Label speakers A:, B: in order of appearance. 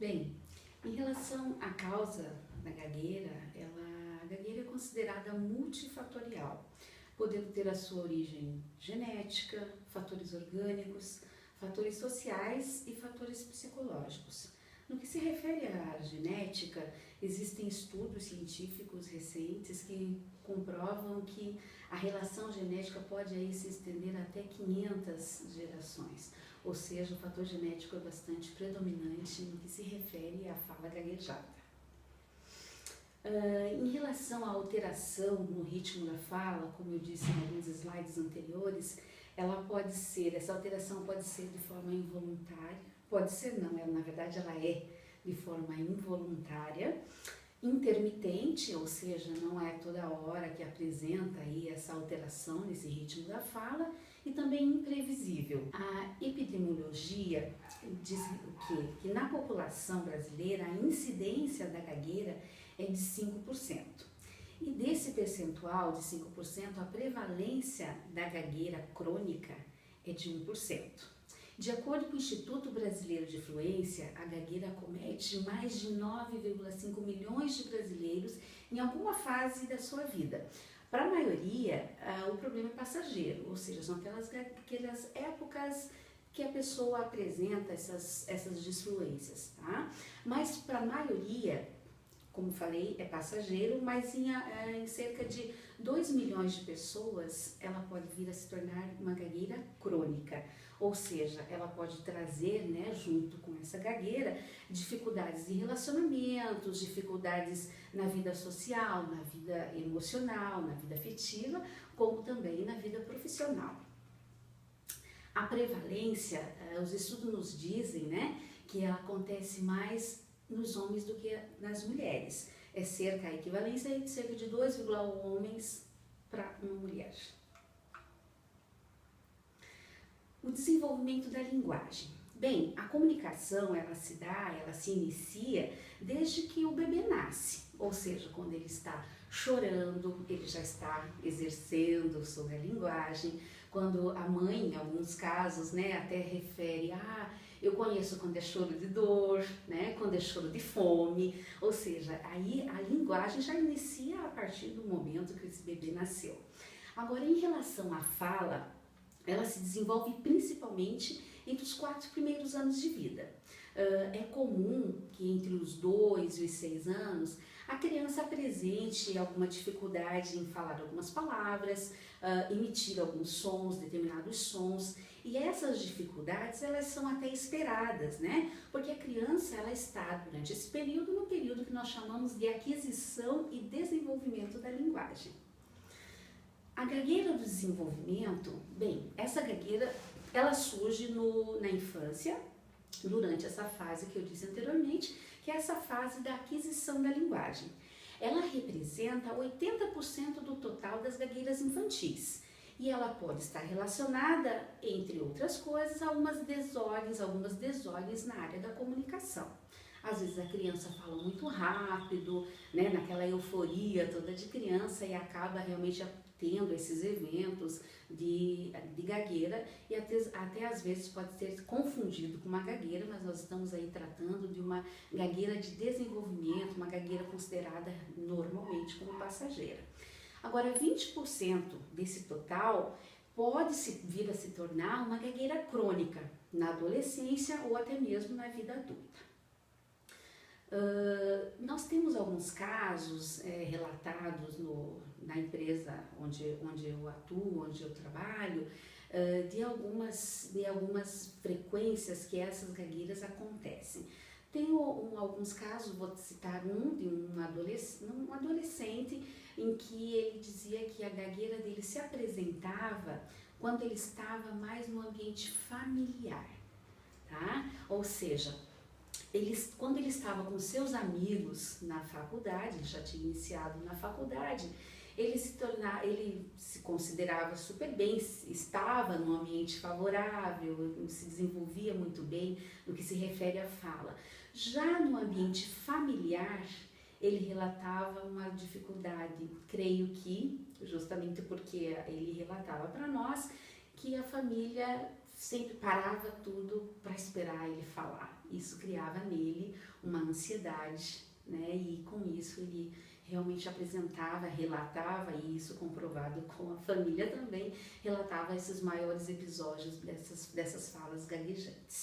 A: Bem, em relação à causa da gagueira, a gagueira é considerada multifatorial, podendo ter a sua origem genética, fatores orgânicos, fatores sociais e fatores psicológicos. No que se refere à genética, existem estudos científicos recentes que comprovam que a relação genética pode aí se estender até 500 gerações, ou seja, o fator genético é bastante predominante no que se refere à fala gaguejada. Em relação à alteração no ritmo da fala, como eu disse em alguns slides anteriores, essa alteração pode ser de forma involuntária, pode ser não, na verdade ela é de forma involuntária, intermitente, ou seja, não é toda hora que apresenta aí essa alteração nesse ritmo da fala, e também imprevisível. A epidemiologia diz o quê? Que na população brasileira a incidência da gagueira é de 5%. E desse percentual de 5%, a prevalência da gagueira crônica é de 1%. De acordo com o Instituto Brasileiro de Fluência, a gagueira acomete mais de 9,5 milhões de brasileiros em alguma fase da sua vida. Para a maioria, o problema é passageiro, ou seja, são aquelas épocas que a pessoa apresenta essas disfluências, tá? Mas para a maioria, como falei, é passageiro, mas em cerca de 2 milhões de pessoas, ela pode vir a se tornar uma gagueira crônica, ou seja, ela pode trazer, né, junto com essa gagueira, dificuldades de relacionamentos, dificuldades na vida social, na vida emocional, na vida afetiva, como também na vida profissional. A prevalência, os estudos nos dizem, né, que ela acontece mais nos homens do que nas mulheres. A equivalência é de cerca de 2,1 homens para uma mulher. O desenvolvimento da linguagem. Bem, a comunicação, ela se inicia desde que o bebê nasce, ou seja, quando ele está chorando, ele já está exercendo sobre a linguagem. Quando a mãe, em alguns casos, né, até refere, eu conheço quando é choro de dor, né, quando é choro de fome, ou seja, aí a linguagem já inicia a partir do momento que esse bebê nasceu. Agora, em relação à fala, ela se desenvolve principalmente entre os 4 primeiros anos de vida. É comum que entre os 2 e os 6 anos a criança apresente alguma dificuldade em falar algumas palavras, emitir alguns sons, determinados sons, e essas dificuldades elas são até esperadas, né? Porque a criança ela está durante esse período no período que nós chamamos de aquisição e desenvolvimento da linguagem. A gagueira do desenvolvimento, bem, essa gagueira ela surge na infância, durante essa fase que eu disse anteriormente, que é essa fase da aquisição da linguagem. Ela representa 80% do total das gagueiras infantis e ela pode estar relacionada, entre outras coisas, a algumas desordens na área da comunicação. Às vezes a criança fala muito rápido, né, naquela euforia toda de criança e acaba realmente tendo esses eventos de gagueira e até às vezes pode ser confundido com uma gagueira, mas nós estamos aí tratando de uma gagueira de desenvolvimento, uma gagueira considerada normalmente como passageira. Agora, 20% desse total pode vir a se tornar uma gagueira crônica na adolescência ou até mesmo na vida adulta. Nós temos alguns casos relatados na empresa onde eu atuo, onde eu trabalho, de algumas frequências que essas gagueiras acontecem. Tenho alguns casos, vou citar de um adolescente em que ele dizia que a gagueira dele se apresentava quando ele estava mais no ambiente familiar, tá? Ou seja, quando ele estava com seus amigos na faculdade, ele já tinha iniciado na faculdade, ele se considerava super bem, estava num ambiente favorável, se desenvolvia muito bem no que se refere à fala. Já no ambiente familiar, ele relatava uma dificuldade, creio que, justamente porque ele relatava para nós, que a família sempre parava tudo para esperar ele falar. Isso criava nele uma ansiedade, né? E com isso ele realmente apresentava, relatava, e isso comprovado com a família também, relatava esses maiores episódios dessas falas gaguejantes.